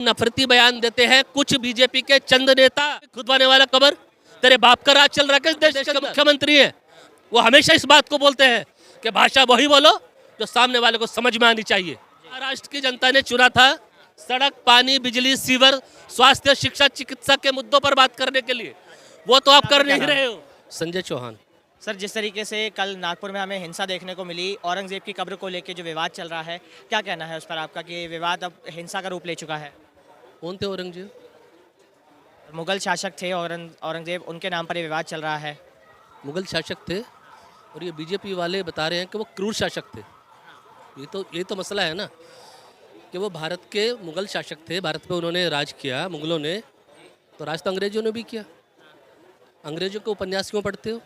नफरती बयान देते हैं कुछ बीजेपी के चंद नेता। खुदवाने वाला कबर, तेरे बाप का राज चल रहा है, किस देश के मुख्यमंत्री है। वो हमेशा इस बात को बोलते हैं कि भाषा वही बोलो जो सामने वाले को समझ में आनी चाहिए। महाराष्ट्र की जनता ने चुना था सड़क, पानी, बिजली, सीवर, स्वास्थ्य, शिक्षा, चिकित्सा के मुद्दों पर बात करने के लिए। वो तो आप कर नहीं रहे हो। संजय चौहान। सर, जिस तरीके से कल नागपुर में हमें हिंसा देखने को मिली, औरंगजेब की कब्र को लेकर जो विवाद चल रहा है, क्या कहना है उस पर आपका कि ये विवाद अब हिंसा का रूप ले चुका है? कौन थे औरंगजेब? मुगल शासक थे औरंगजेब, उनके नाम पर ये विवाद चल रहा है। मुगल शासक थे और ये बीजेपी वाले बता रहे हैं कि वो क्रूर शासक थे। ये तो मसला है ना कि वो भारत के मुगल शासक थे, भारत पे उन्होंने राज किया मुगलों ने, तो राज तो अंग्रेजों ने भी किया। अंग्रेजों के उपन्यास क्यों पढ़ते हो?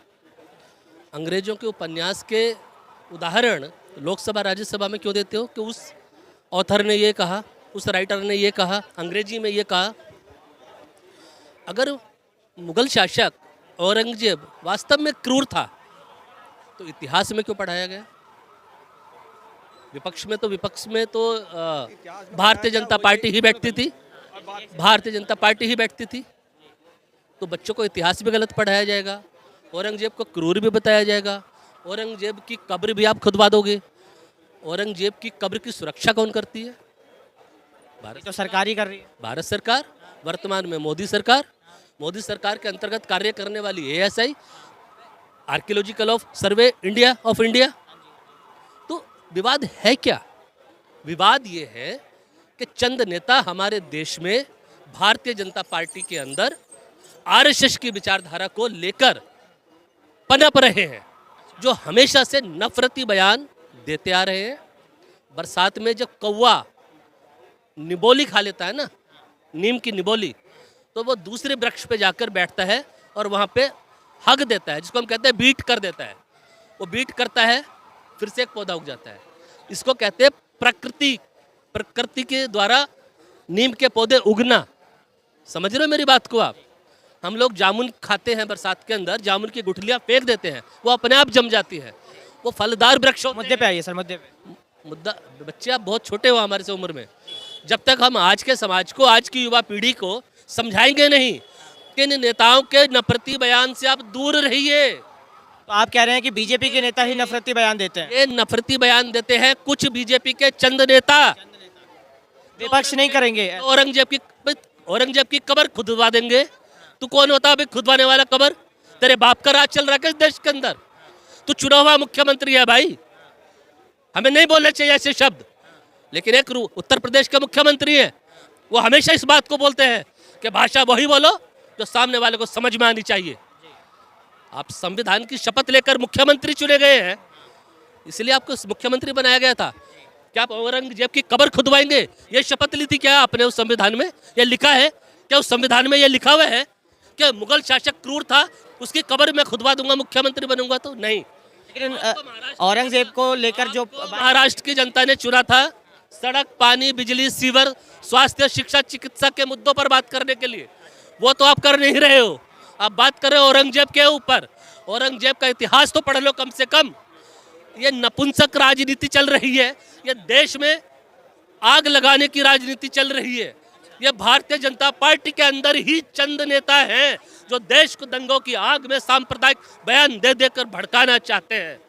अंग्रेजों के उपन्यास के उदाहरण लोकसभा राज्यसभा में क्यों देते हो कि उस ऑथर ने ये कहा, उस राइटर ने ये कहा, अंग्रेजी में ये कहा। अगर मुगल शासक औरंगजेब वास्तव में क्रूर था तो इतिहास में क्यों पढ़ाया गया? विपक्ष में तो भारतीय जनता पार्टी ही बैठती थी, भारतीय जनता पार्टी ही बैठती थी। तो बच्चों को इतिहास भी गलत पढ़ाया जाएगा, औरंगजेब को क्रूर भी बताया जाएगा, औरंगजेब की कब्र भी आप खुदवा दोगे। औरंगजेब की कब्र की सुरक्षा कौन करती है? तो सरकार ही कर रही है। भारत सरकार, वर्तमान में मोदी सरकार। मोदी सरकार के अंतर्गत कार्य करने वाली ASI, archaeological of survey India of India. तो विवाद है क्या? विवाद ये है कि चंद नेता हमारे देश में भारतीय जनता पार्टी के अंदर RSS की विचारधारा को लेकर पनप रहे हैं, जो हमेशा से नफरती बयान देते आ रहे हैं। बरसात में जब कौवा निबोली खा लेता है ना, नीम की निबोली, तो वो दूसरे वृक्ष पे जाकर बैठता है और वहाँ पे हग देता है, जिसको हम कहते हैं बीट कर देता है। वो बीट करता है, फिर से एक पौधा उग जाता है। इसको कहते हैं प्रकृति के द्वारा नीम के पौधे उगना। समझ रहे हो मेरी बात को आप? हम लोग जामुन खाते हैं बरसात के अंदर, जामुन की गुठलियाँ फेंक देते हैं, वो अपने आप जम जाती है, वो फलदार वृक्ष। मुद्दे पे आइए सर, मुद्दे पे। मुद्दा, बच्चे आप बहुत छोटे हो हमारे से उम्र में। जब तक हम आज के समाज को, आज की युवा पीढ़ी को समझाएंगे नहीं कि इन नेताओं के नफरती बयान से आप दूर रहिए। तो आप कह रहे हैं कि बीजेपी के नेता ही नफरती बयान देते हैं? ये नफरती बयान देते हैं कुछ बीजेपी के चंद नेता। विपक्ष नहीं करेंगे? औरंगजेब की कब्र खुदवा देंगे। तू कौन होता है खुदवाने वाला कबर? तेरे बाप का राज चल रहा है, किस देश के अंदर। तू चुना हुआ मुख्यमंत्री है भाई, हमें नहीं बोलने चाहिए ऐसे शब्द, लेकिन एक उत्तर प्रदेश के मुख्यमंत्री है, वो हमेशा इस बात को बोलते हैं कि भाषा वही बोलो जो सामने वाले को समझ में आनी चाहिए। आप संविधान की शपथ लेकर मुख्यमंत्री चुने गए हैं, इसलिए आपको मुख्यमंत्री बनाया गया था। क्या आप औरंगजेब की कब्र खुदवाएंगे? ये शपथ ली थी क्या आपने उस संविधान में? ये लिखा है क्या उस संविधान में? ये लिखा हुआ है कि मुगल शासक क्रूर था, उसकी कब्र मैं खुदवा दूंगा, मुख्यमंत्री बनूंगा? तो नहीं। लेकिन औरंगजेब को लेकर जो महाराष्ट्र की जनता ने चुना था सड़क, पानी, बिजली, सीवर, स्वास्थ्य, शिक्षा, चिकित्सा के मुद्दों पर बात करने के लिए। वो तो आप कर नहीं रहे हो। आप बात कर रहे हो औरंगजेब के ऊपर। औरंगजेब का इतिहास तो पढ़ लो कम से कम। ये नपुंसक राजनीति चल रही है, ये देश में आग लगाने की राजनीति चल रही है। ये भारतीय जनता पार्टी के अंदर ही चंद नेता हैं जो देश को दंगों की आग में सांप्रदायिक बयान दे देकर भड़काना चाहते हैं।